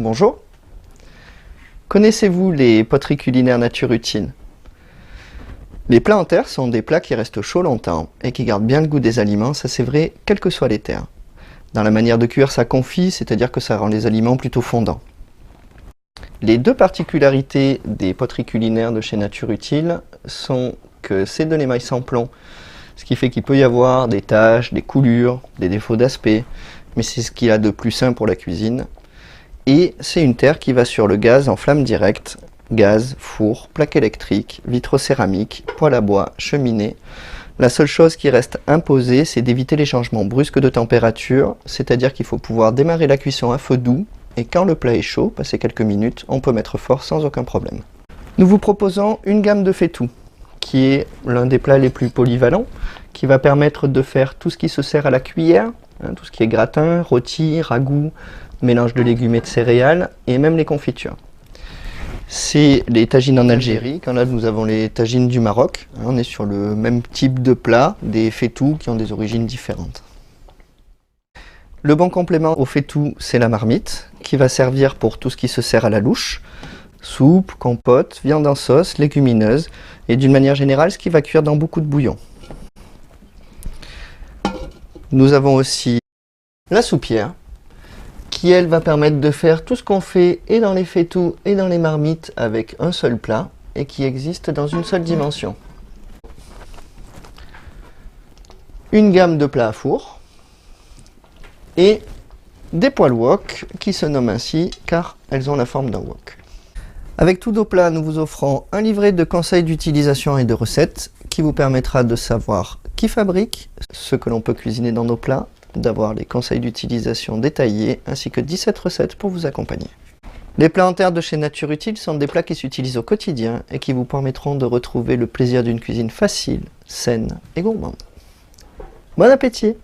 bonjour. Connaissez-vous les poteries culinaires nature utile? Les plats en terre sont des plats qui restent chauds longtemps et qui gardent bien le goût des aliments, ça c'est vrai, quelles que soient les terres. Dans la manière de cuire, ça confit, c'est-à-dire que ça rend les aliments plutôt fondants. Les deux particularités des poteries culinaires de chez Nature Utile sont que c'est de l'émail sans plomb, ce qui fait qu'il peut y avoir des taches, des coulures, des défauts d'aspect, mais c'est ce qu'il y a de plus sain pour la cuisine. Et c'est une terre qui va sur le gaz en flamme directe, gaz, four, plaque électrique, vitrocéramique, poêle à bois, cheminée. La seule chose qui reste imposée, c'est d'éviter les changements brusques de température, c'est-à-dire qu'il faut pouvoir démarrer la cuisson à feu doux, et quand le plat est chaud, passé quelques minutes, on peut mettre fort sans aucun problème. Nous vous proposons une gamme de faitout, qui est l'un des plats les plus polyvalents, qui va permettre de faire tout ce qui se sert à la cuillère, tout ce qui est gratin, rôti, ragoût, mélange de légumes et de céréales, et même les confitures. C'est les tagines en Algérie, quand là nous avons les tagines du Maroc. On est sur le même type de plat, des faitous qui ont des origines différentes. Le bon complément au faitout, c'est la marmite, qui va servir pour tout ce qui se sert à la louche. Soupe, compote, viande en sauce, légumineuses, et d'une manière générale, ce qui va cuire dans beaucoup de bouillon. Nous avons aussi la soupière, qui elle va permettre de faire tout ce qu'on fait et dans les faitous et dans les marmites avec un seul plat, et qui existe dans une seule dimension. Une gamme de plats à four, et des poêles wok qui se nomment ainsi car elles ont la forme d'un wok. Avec tous nos plats, nous vous offrons un livret de conseils d'utilisation et de recettes qui vous permettra de savoir qui fabrique, ce que l'on peut cuisiner dans nos plats, d'avoir les conseils d'utilisation détaillés ainsi que 17 recettes pour vous accompagner. Les plats en terre de chez Nature Utile sont des plats qui s'utilisent au quotidien et qui vous permettront de retrouver le plaisir d'une cuisine facile, saine et gourmande. Bon appétit!